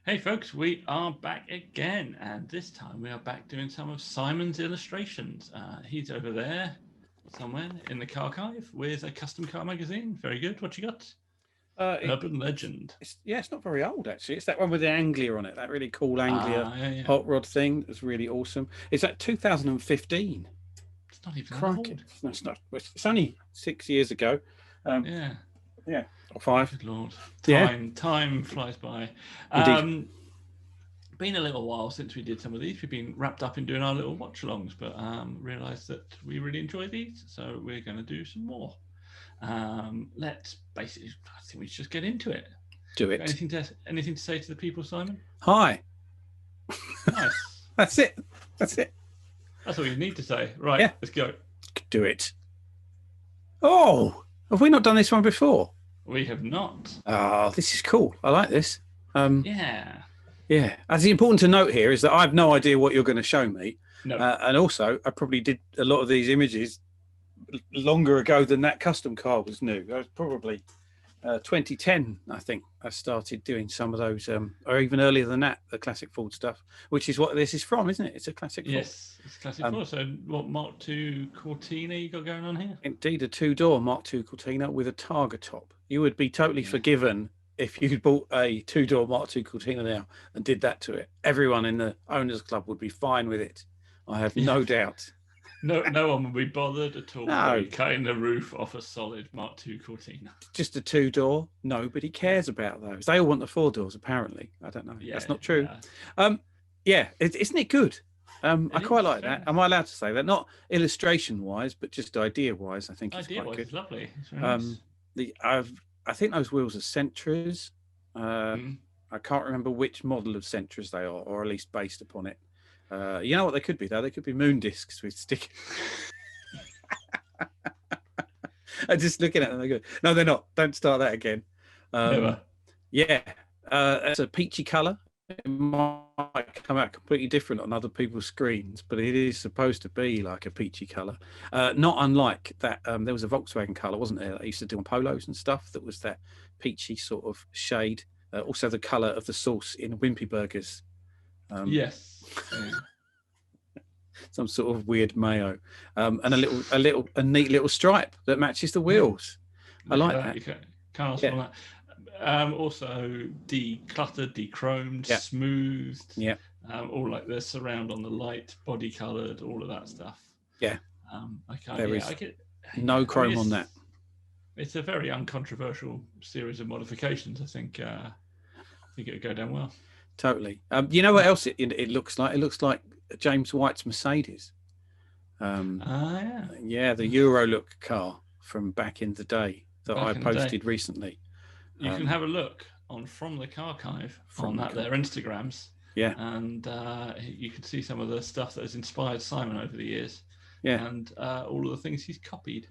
Hey folks, we are back again, and this time we are back doing some of Simon's illustrations. He's over there somewhere in the archive with a custom car magazine. Very good. What you got? Uh, it, Urban Legend. it's not very old actually. It's that one with the Anglia on it, that really cool Anglia Yeah, yeah. hot rod thing. That's really awesome. It's at 2015. It's not even that Crikey, old. no, it's not. It's only 6 years ago. Um, Yeah. yeah, or five. Good lord. Yeah, Time flies by. indeed. Been a little while since we did some of these. We've been wrapped up in doing our little watch-alongs, but realised that we really enjoy these, so we're going to do some more. Let's basically, I think we should just get into it. Do it. Anything to say to the people, Simon? Hi. Nice. That's it. That's it. That's all you need to say. Right, Yeah. let's go. Do it. Oh, have we not done this one before? We have not. Oh, this is cool. I like this. Yeah. Yeah. As the important to note here is that I have no idea what you're going to show me. No. And also, I probably did a lot of these images longer ago than that custom car was new. That was probably 2010, I think. I started doing some of those, or even earlier than that, the classic Ford stuff, which is what this is from, isn't it? It's a classic Ford. Yes, it's classic Ford. So, what Mk2 Cortina you got going on here? Indeed, a two-door Mk2 Cortina with a Targa top. You would be totally forgiven if you bought a two-door Mk2 Cortina now and did that to it. Everyone in the owners club would be fine with it. I have no doubt. No one would be bothered at all. No. Cutting the roof off a solid Mk2 Cortina. Just a two-door. Nobody cares about those. They all want the four doors, apparently. I don't know. Yeah, that's not true. Yeah. Isn't it good? I quite like that. Nice. Am I allowed to say that? Not illustration-wise, but just idea-wise. I think it's quite good. It's lovely. It's very nice. I think those wheels are Sentras. I can't remember which model of Sentras they are, or at least based upon it. You know what they could be, though? They could be moon discs with stick. I'm just looking at them. They're good. No, they're not. Don't start that again. Never. Yeah, it's a peachy colour. It might come out completely different on other people's screens, but it is supposed to be like a peachy colour. Not unlike that. There was a Volkswagen colour, wasn't there? That I used to do on polos and stuff. That was that peachy sort of shade. Also, the colour of the sauce in Wimpy burgers. Yes. Yeah. Some sort of weird mayo, and a neat little stripe that matches the wheels. I like that. You can't ask for that. Also decluttered, dechromed, smoothed. Yeah. All like the surround on the light, body coloured, all of that stuff. Yeah. No chrome on that. It's a very uncontroversial series of modifications. I think it would go down well. Totally. You know what else it looks like? It looks like James White's Mercedes. Yeah, the Euro look car from back in the day that I posted recently. You can have a look from the archive on their Instagrams. Yeah, and you can see some of the stuff that has inspired Simon over the years. Yeah, and all of the things he's copied.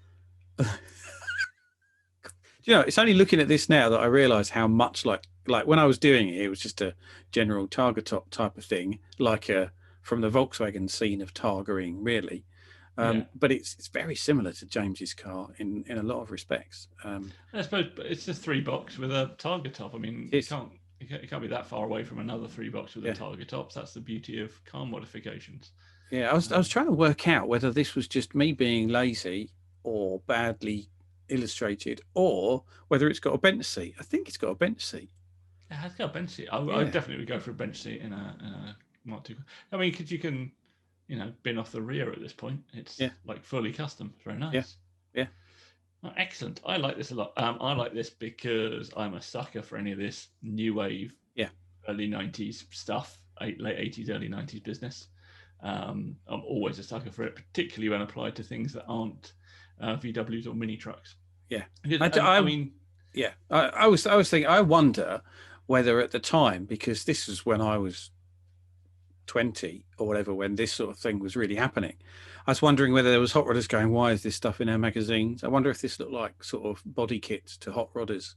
You know, it's only looking at this now that I realise how much like when I was doing it, it was just a general Targa top type of thing, like from the Volkswagen scene of Targaing, really. But it's very similar to James's car in a lot of respects. I suppose, but it's a 3-box with a Targa top. I mean, it can't be that far away from another 3-box with a Targa tops. That's the beauty of car modifications. Yeah, I was trying to work out whether this was just me being lazy or badly illustrated, or whether it's got a bench seat. I think it's got a bench seat. It has got a bench seat. I definitely would go for a bench seat in a Mk2. I mean, because you can, bin off the rear at this point. It's like fully custom. It's very nice. Yeah. Oh, excellent. I like this a lot. I like this because I'm a sucker for any of this new wave, early 90s stuff, late 80s, early 90s business. I'm always a sucker for it, particularly when applied to things that aren't VWs or mini trucks. Yeah, I was thinking. I wonder whether at the time, because this was when I was 20 or whatever, when this sort of thing was really happening, I was wondering whether there was hot rodders going, "Why is this stuff in our magazines?" I wonder if this looked like sort of body kits to hot rodders.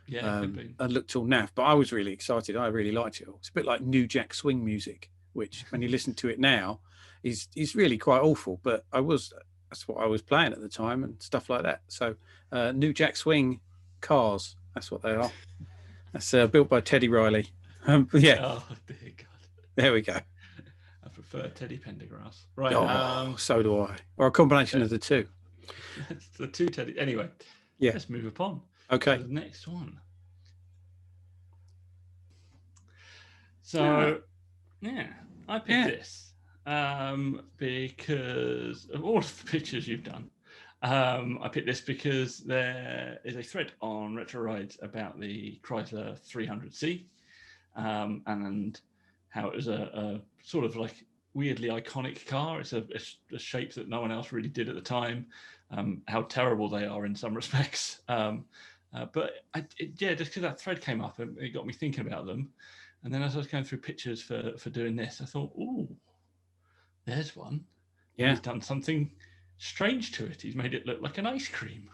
Yeah, could be. And looked all naff, but I was really excited. I really liked it. It's a bit like New Jack Swing music, which when you listen to it now is really quite awful, but that's what I was playing at the time and stuff like that. So New Jack Swing cars, that's what they are. That's built by Teddy Riley. Yeah, Oh dear God. there we go. I prefer Teddy Pendergrass. Right. Oh, so do I. Or a combination of the two. That's the two Teddy. Anyway, Yeah. let's move upon Okay. to the next one. So, yeah, I picked this because of all of the pictures you've done. I picked this because there is a thread on Retro Rides about the Chrysler 300C and how it was a sort of like weirdly iconic car. It's a shape that no one else really did at the time. How terrible they are in some respects. But just because that thread came up, it got me thinking about them. And then as I was going through pictures for doing this, I thought, oh, there's one. Yeah. He's done something strange to it. He's made it look like an ice cream.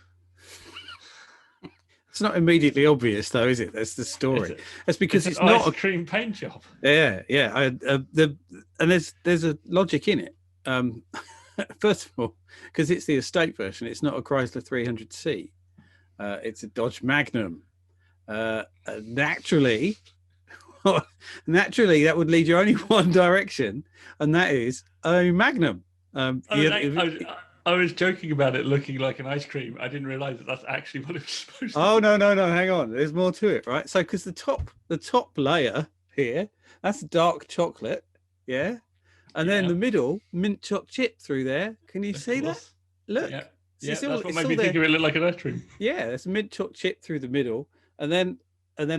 It's not immediately obvious, though, is it? That's the story. That's because it's not a cream paint job. Yeah. And there's a logic in it. First of all, because it's the estate version, it's not a Chrysler 300C. It's a Dodge Magnum. Naturally, that would lead you only one direction, and that is a Magnum. I was joking about it looking like an ice cream. I didn't realize that that's actually what it was supposed to be. Oh, no. Hang on. There's more to it, right? So, because the top layer here, that's dark chocolate. Yeah. And then the middle, mint choc chip through there. Can you see that? Look. Yeah. That's what made me think of it look like an ice cream. Yeah. There's mint choc chip through the middle. And then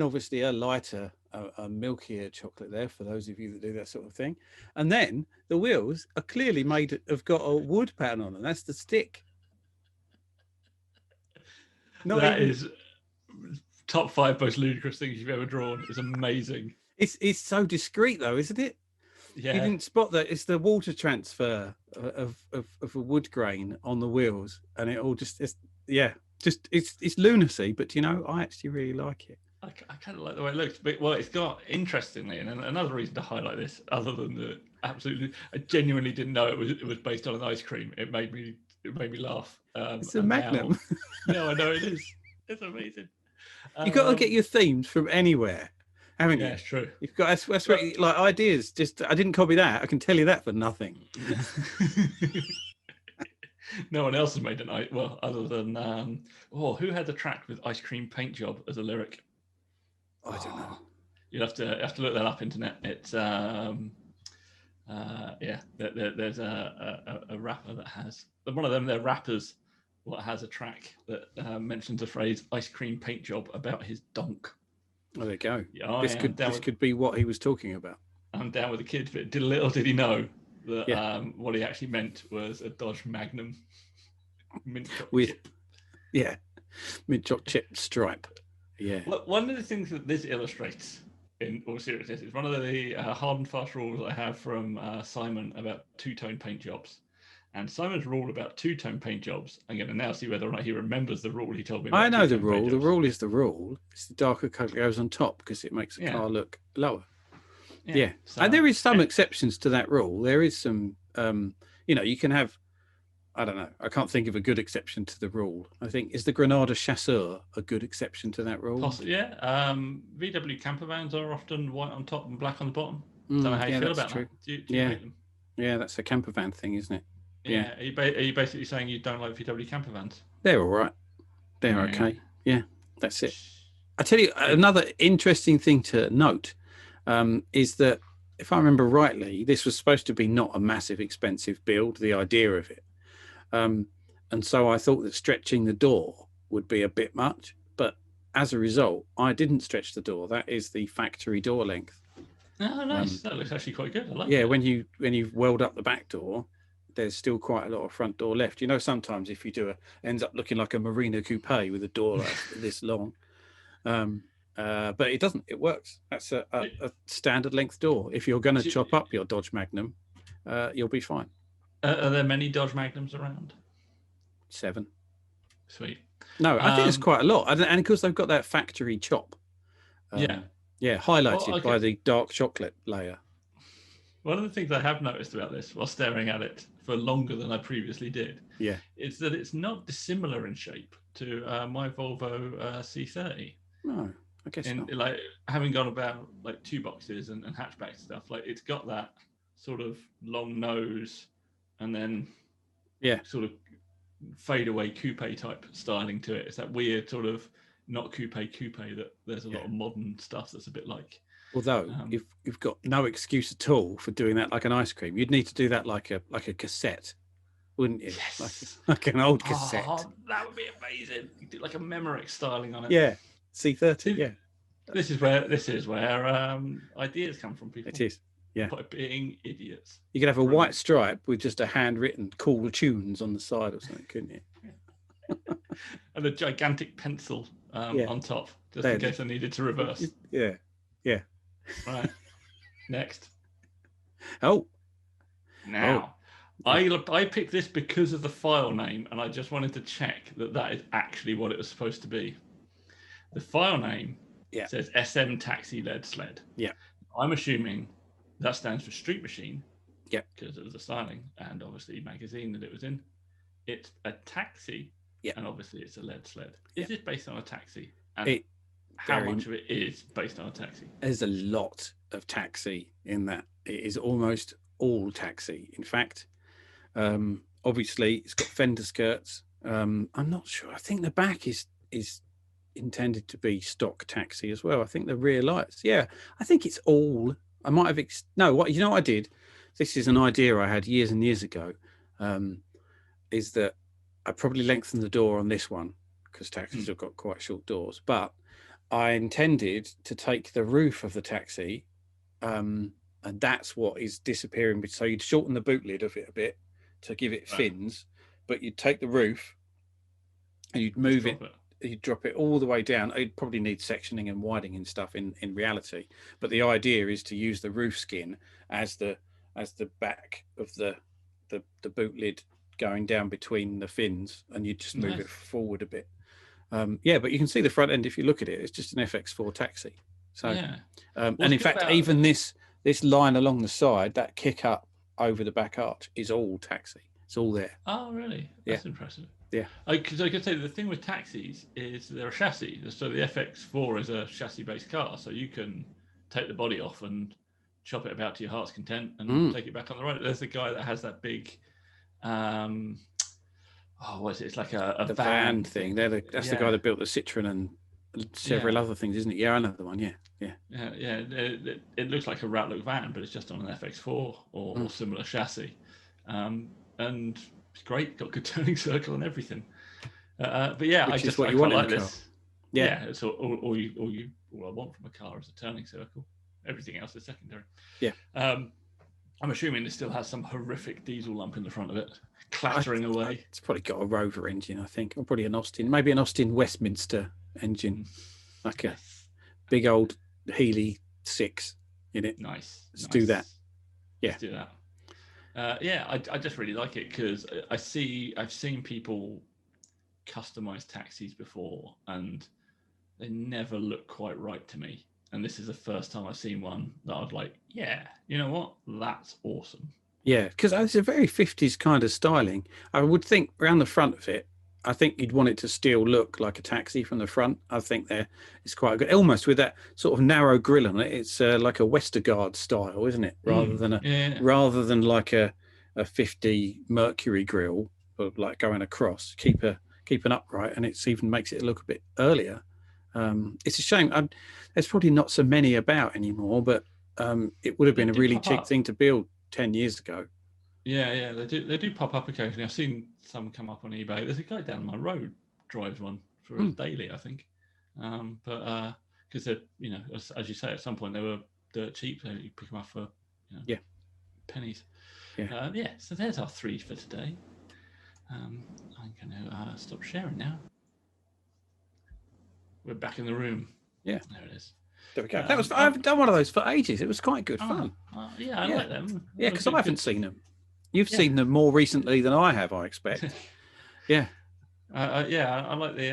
obviously a lighter, a milkier chocolate there for those of you that do that sort of thing. And then the wheels are clearly have got a wood pattern on them. That's the stick. That is top 5 most ludicrous things you've ever drawn. It's amazing. It's so discreet though, isn't it? Yeah. You didn't spot that. It's the water transfer of a wood grain on the wheels, and it all it's lunacy. But I actually really like it. I kind of like the way it looks. But, well, it's got, interestingly, and another reason to highlight this, other than the absolutely, I genuinely didn't know it was based on an ice cream. It made me laugh. It's a Magnum. No, I know it is. It's amazing. You've got to get your themes from anywhere, haven't you? Yeah, it's true. You've got that's right, like ideas. Just I didn't copy that. I can tell you that for nothing. No one else has made other than who had the track with ice cream paint job as a lyric? I don't know. You'll have to look that up, internet. It's there's a rapper that has one of them. They're rappers. What has a track that mentions the phrase "ice cream paint job" about his donk. Oh, there you go. Yeah, this could be what he was talking about. I'm down with the kid, but little did he know that what he actually meant was a Dodge Magnum mint choc chip. Yeah, mint choc chip stripe. Yeah. One of the things that this illustrates, in all seriousness, is one of the hard and fast rules I have from Simon about two-tone paint jobs. And Simon's rule about two-tone paint jobs, I'm going to now see whether or not he remembers the rule he told me about. I know the rule. The rule is the rule. It's the darker colour goes on top because it makes the car look lower. Yeah. So, and there is some exceptions to that rule. There is some, you can have, I don't know. I can't think of a good exception to the rule. I think, is the Granada Chasseur a good exception to that rule? Possibly, yeah. VW camper vans are often white on top and black on the bottom. Don't know how you feel about that. Do you hate them? Yeah, that's a camper van thing, isn't it? Yeah. Are you basically saying you don't like VW camper vans? They're all right. They're okay. Yeah, that's it. I tell you, another interesting thing to note is that, if I remember rightly, this was supposed to be not a massive expensive build, the idea of it. And so I thought that stretching the door would be a bit much, but as a result, I didn't stretch the door. That is the factory door length. Oh, nice. That looks actually quite good. I like it. Yeah, when you weld up the back door, there's still quite a lot of front door left. Sometimes if you do ends up looking like a Marina coupe with a door like this long. But it doesn't. It works. That's a standard length door. If you're going to chop up your Dodge Magnum, you'll be fine. Are there many Dodge Magnums around? 7. Sweet. No, I think there's quite a lot. And of course, they've got that factory chop. Highlighted by the dark chocolate layer. One of the things I have noticed about this while staring at it for longer than I previously did is that it's not dissimilar in shape to my Volvo C30. No. I guess in not. like having gone about like two boxes and hatchback stuff, like it's got that sort of long nose and then sort of fade away coupe type styling to it. It's that weird sort of not coupe that there's a lot of modern stuff that's a bit like. Although if you've got no excuse at all for doing that like an ice cream, you'd need to do that like a cassette, wouldn't you? Yes. Like an old cassette. Oh, that would be amazing. You do like a Memorex styling on it. Yeah, C30. Yeah. This is where ideas come from, people. It is. Yeah. By being idiots. You could have a white stripe with just a handwritten cool tunes on the side or something, couldn't you? And a gigantic pencil on top, just in case I needed to reverse. Yeah. Yeah. Right. Next. Oh. Now, I picked this because of the file name, and I just wanted to check that is actually what it was supposed to be. The file name says SM Taxi Led Sled. Yeah. I'm assuming that stands for Street Machine. Yeah. Because of the styling and obviously magazine that it was in. It's a taxi. Yeah. And obviously it's a lead sled. Is this based on a taxi? And how much of it is based on a taxi? There's a lot of taxi in that. It is almost all taxi. In fact, obviously it's got fender skirts. I'm not sure. I think the back is intended to be stock taxi as well. I think the rear lights. Yeah, I think it's all. I might have what I did. This is an idea I had years and years ago. Is that I probably lengthened the door on this one because taxis have got quite short doors, but I intended to take the roof of the taxi, and that's what is disappearing. So you'd shorten the boot lid of it a bit to give it fins, but you'd take the roof and you'd move it. You'd drop it all the way down. You'd probably need sectioning and widening and stuff in reality, but the idea is to use the roof skin as the back of the boot lid going down between the fins, and you just move it forward a bit. But you can see the front end if you look at it. It's just an FX4 taxi. So, and in fact, even this line along the side, that kick up over the back arch, is all taxi. It's all there. Oh, really? That's impressive. Yeah. Because I could say the thing with taxis is they're a chassis. So the FX4 is a chassis-based car, so you can take the body off and chop it about to your heart's content and take it back on the road. There's the guy that has that big. What is it? It's like a van thing. That's the guy that built the Citroen and several other things, isn't it? Yeah, another one. Yeah. It looks like a Rattlook van, but it's just on an FX4 or similar chassis, and it's great. Got good turning circle and everything. But yeah, Which I just what you want like in a car. this. Yeah, it's all I want from a car is a turning circle. Everything else is secondary. Yeah. I'm assuming it still has some horrific diesel lump in the front of it, clattering away. It's probably got a Rover engine, I think, or probably maybe an Austin Westminster engine, like a big old Healy 6 in it. Nice. Let's do that. Yeah. Let's do that. I just really like it because I've seen people customize taxis before, and they never look quite right to me. And this is the first time I've seen one that I was like, yeah, you know what? That's awesome. Yeah, because it's a very 50s kind of styling. I would think around the front of it, I think you'd want it to still look like a taxi from the front. I think it's quite good, almost with that sort of narrow grille on it. It's like a Westergaard style, isn't it? Rather than like a 50 Mercury grille, but like going across, keep an upright, and it's even makes it look a bit earlier. It's a shame. There's probably not so many about anymore, but it would have been a really cheap thing to build 10 years ago. Yeah, they do pop up occasionally. I've seen some come up on eBay. There's a guy down my road drives one for a daily, I think. But because they're, as you say, at some point they were dirt cheap, so you pick them up for pennies. Yeah. So there's our 3 for today. I'm going to stop sharing now. We're back in the room. Yeah, there it is. There we go. I haven't done one of those for ages. It was quite good fun. I like them. Yeah, because I haven't seen them. You've seen them more recently than I have, I expect. Yeah. I like the.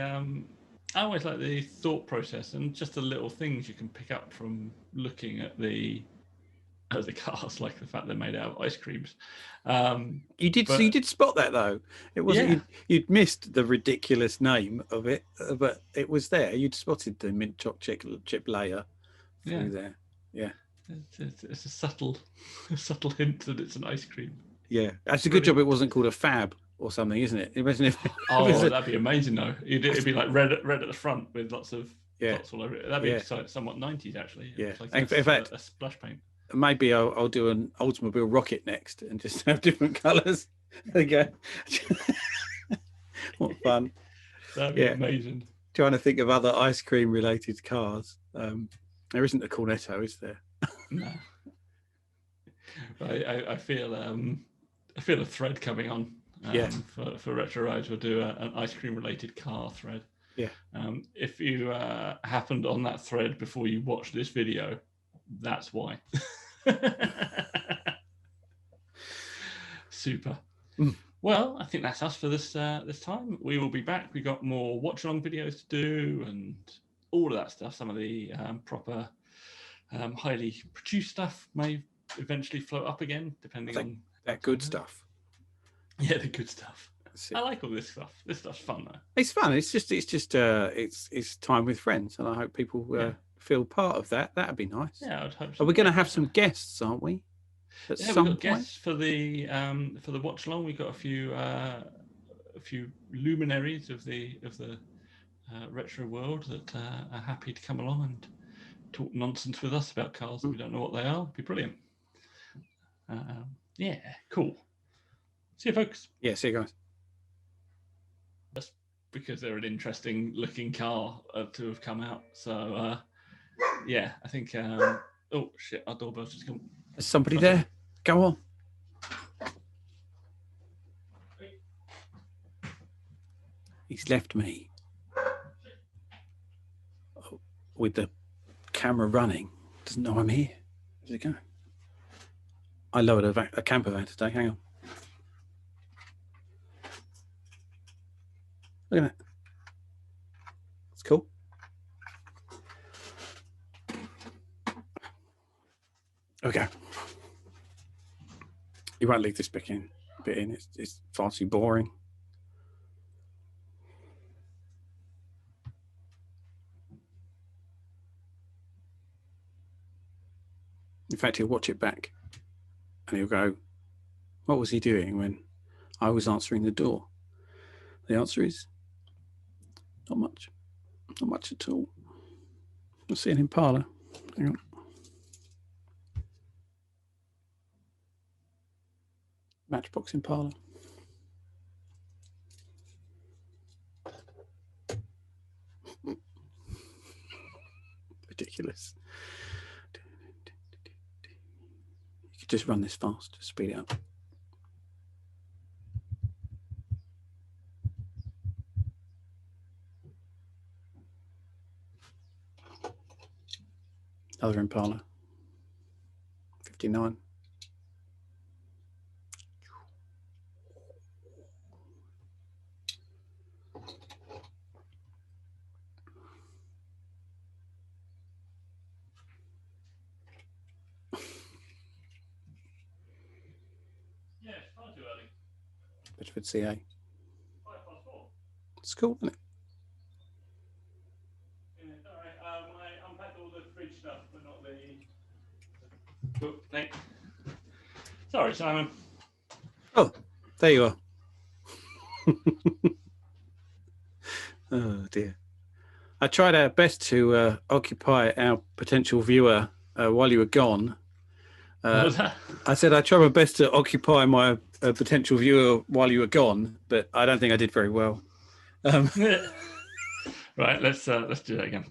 I always like the thought process and just the little things you can pick up from looking at the the cars, like the fact they're made out of ice creams. You did, so you did spot that though. It wasn't you'd missed the ridiculous name of it, but it was there. You'd spotted the mint chocolate chip layer through there. Yeah, it's a subtle hint that it's an ice cream. Yeah, that's a good job. It wasn't called a fab or something, isn't it? Imagine if. That'd be amazing though. It'd be like red at the front with lots of dots all over it. That'd be somewhat 90s actually. Yeah, like in fact, a splash paint. Maybe I'll do an Oldsmobile rocket next and just have different colours. There you go. What fun. That'd be amazing. Trying to think of other ice cream related cars. There isn't a Cornetto, is there? No. I feel a thread coming on for Retro Rides. We'll do an ice cream related car thread. Yeah. If you happened on that thread before you watched this video, that's why. Super. Well, I think that's us for this time. We will be back. We got more watch along videos to do and all of that stuff. Some of the proper highly produced stuff may eventually float up again, depending on that good stuff. Yeah, the good stuff. I like all this stuff. This stuff's fun though. It's fun. It's time with friends, and I hope people feel part of that. That'd be nice. Yeah, I'd hope so. Are we going to have some guests, aren't we? We've got guests for the watch along. We've got a few luminaries of the retro world that are happy to come along and talk nonsense with us about cars that we don't know what they are. It'd be brilliant. Cool. See you, folks. Yeah, see you guys. Just because they're an interesting looking car to have come out. So I think oh shit, our doorbell's just come. There's somebody there. Go on. He's left me with the camera running. Doesn't know I'm here. Where's it go? I lowered a camper van today. Hang on. Look at that. It's cool. Okay. You won't leave this bit in. It's far too boring. In fact, he'll watch it back and he'll go, what was he doing when I was answering the door? The answer is not much. Not much at all. I'll see an Impala. Hang on. Matchbox Impala. Ridiculous. You could just run this fast, just speed it up. Other Impala. 59. Bedford CA. It's cool, isn't it? All right. I unpacked all the fridge stuff, but not the book thing. Sorry, Simon. Oh, there you are. Oh dear. I tried our best to occupy our potential viewer while you were gone. What was that? I said I tried my best to occupy my potential viewer while you were gone, but I don't think I did very well. Right, let's do that again.